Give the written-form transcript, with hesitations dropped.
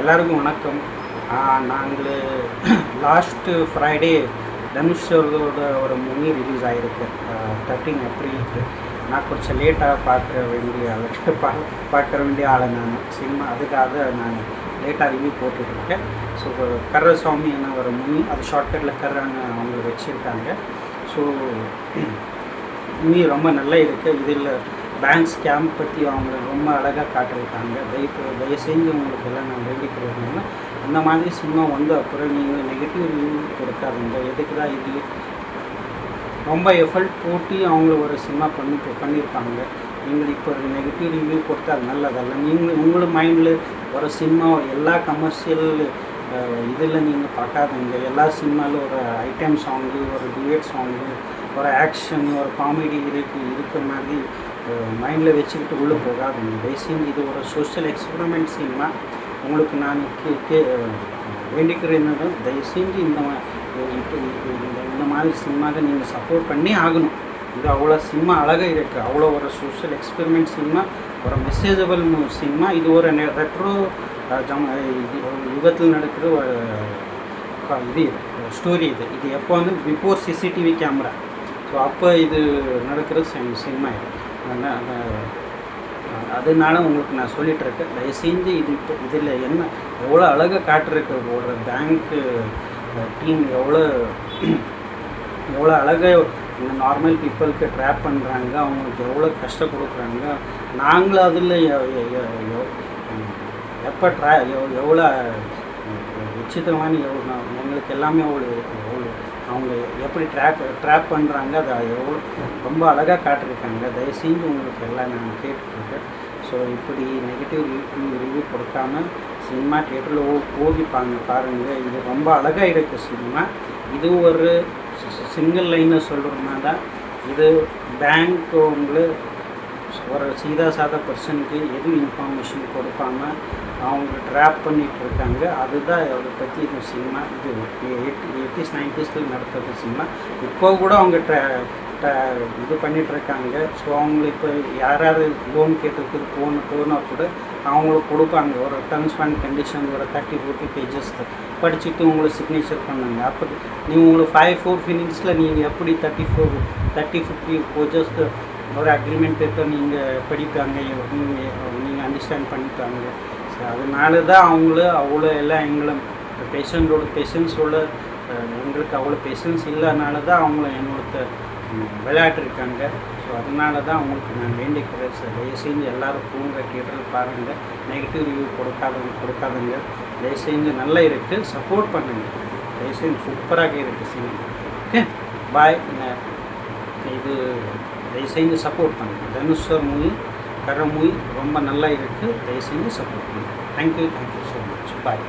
எல்லாருக்கும் வணக்கம். நாங்கள் லாஸ்ட்டு ஃப்ரைடே தனுஷ் அவர்களோட ஒரு மூவி ரிலீஸ் ஆகிருக்கு 13 ஏப்ரலுக்கு. நான் கொஞ்சம் லேட்டாக பார்க்க வேண்டிய ஆளை நான் சினிமா, அதுக்காக நான் லேட்டாக ரிவ்யூ போட்டுட்ருக்கேன். ஸோ கர்ரசாமி என்ன ஒரு மூவி, அது ஷார்ட்கட்டில் கர்றான்னு அவங்க வச்சுருக்காங்க. ஸோ மூவி ரொம்ப நல்லா இருக்குது. இதில் பேங்க் ஸ்கேம் பற்றி அவங்க ரொம்ப அழகாக காட்டிருக்காங்க. தயவு செஞ்சு உங்களுக்கு எல்லாம் நான் வேண்டிக்கிறதுனால அந்த மாதிரி சினிமா வந்து அப்புறம் நீங்கள் நெகட்டிவ் ரிவ்யூ கொடுக்காதீங்க. எதுக்கு தான் இது ரொம்ப எஃபர்ட் போட்டு அவங்க ஒரு சினிமா பண்ணியிருப்பாங்க. நீங்கள் இப்போ ஒரு நெகட்டிவ் ரிவ்யூ கொடுத்தா அது நல்லதல்ல. நீங்கள் உங்களோட மைண்டில் ஒரு சினிமா எல்லா கமர்ஷியல் இதில் நீங்கள் பார்க்காதீங்க. எல்லா சினிமாவில் ஒரு ஐட்டம் சாங்கு, ஒரு டியூட் சாங்கு, ஒரு ஆக்ஷன், ஒரு காமெடி இருக்கிற மாதிரி மைண்டில் வச்சுக்கிட்டு உள்ளே போகாதீங்க. தயவுசெய்து இது ஒரு சோஷியல் எக்ஸ்பெரிமெண்ட் சினிமா. உங்களுக்கு நான் வேண்டிக்கிறேன், தயவுசெய்து இந்த மாதிரி சினிமாவை நீங்கள் சப்போர்ட் பண்ணி ஆகணும். இது அவ்வளோ சினிமா அழகாக இருக்குது. அவ்வளோ ஒரு சோஷியல் எக்ஸ்பெரிமெண்ட் சினிமா, ஒரு மெசேஜபிள் சினிமா. இது ஒரு ரெட்ரோ யுகத்தில் நடக்கிற ஒரு இது ஸ்டோரி. இது எப்போ வந்து பிஃபோர் சிசிடிவி கேமரா. ஸோ அப்போ இது நடக்கிற சினிமா இது. அதனால உங்களுக்கு நான் சொல்லிகிட்ருக்கேன், தயவுசெய்து இதில் என்ன எவ்வளோ அழகாக காட்டுறக்கு ஒரு பேங்க்கு டீம் எவ்வளோ அழகாக இந்த நார்மல் பீப்புளுக்கு ட்ராப் பண்ணுறாங்க, அவங்களுக்கு எவ்வளோ கஷ்டம் கொடுக்குறாங்க. நாங்களும் அதில் எப்போ எவ்வளோ விசித்திரமான எங்களுக்கு எல்லாமே அவங்க எப்படி ட்ராப் பண்ணுறாங்க, அதை எவ்வளோ ரொம்ப அழகாக காட்டிருக்காங்க. தயவுசெய்து உங்களுக்கு எல்லாம் நான் கேட்டுட்ருக்கேன். ஸோ இப்படி நெகட்டிவ் ரிவ்யூ கொடுக்காம சினிமா தியேட்டரில் பாருங்கள். இது ரொம்ப அழகாக இருக்குது சினிமா. இது ஒரு சிங்கிள் லைனை சொல்கிறோம்னா தான், இது பேங்க் ஒரு சாதா பர்சனுக்கு எதுவும் இன்ஃபர்மேஷன் கொடுக்காம அவங்க ட்ராப் பண்ணிகிட்ருக்காங்க. அதுதான் அதை பற்றி இது சினிமா. இது 80s 90s நடத்துகிற சினிமா. இப்போ கூட அவங்க இது பண்ணிகிட்ருக்காங்க. ஸோ அவங்களுக்கு இப்போ யாராவது லோன் கேட்டுருக்கு போனால் கூட அவங்களுக்கு கொடுப்பாங்க. ஒரு டர்ம்ஸ் அண்ட் கண்டிஷன் ஒரு 30-40 பேஜஸ் படிச்சுட்டு உங்களுக்கு சிக்னேச்சர் பண்ணுங்க. அப்போ நீங்கள் உங்களுக்கு 5-4 மினிட்ஸில் நீங்கள் எப்படி 30-50 பேஜஸ் ஒரு அக்ரிமெண்ட் பேப்பர் நீங்கள் படிப்பாங்க, நீங்கள் அண்டர்ஸ்டாண்ட் பண்ணிப்பாங்க. ஸோ அதனால தான் அவ்வளோ எல்லாம் பேஷன்ஸோட எங்களுக்கு அவ்வளோ பேஷன்ஸ் இல்லைனால தான் அவங்கள என்னோட விளையாட்டுருக்காங்க. ஸோ அதனால தான் அவங்களுக்கு நான் வேண்டிக்கிறேன். சார் தயவுசெய்து எல்லோரும் போங்க, தியேட்டரில் பாருங்கள். நெகட்டிவ் ரிவ்யூ கொடுக்காதுங்க. தயவுசெய்து நல்லா இருக்குது, சப்போர்ட் பண்ணுங்கள். தயவுசெய்து சூப்பராக இருக்குது சினிமா. ஓகே, பாய். இது தயவுசெய்து சப்போர்ட் பண்ணுங்கள். தனுஷ் மூவி, கர்ற மூவி ரொம்ப நல்லா இருக்குது. தயவுசெய்து சப்போர்ட் பண்ணுங்கள். Thank you so much. பாய்.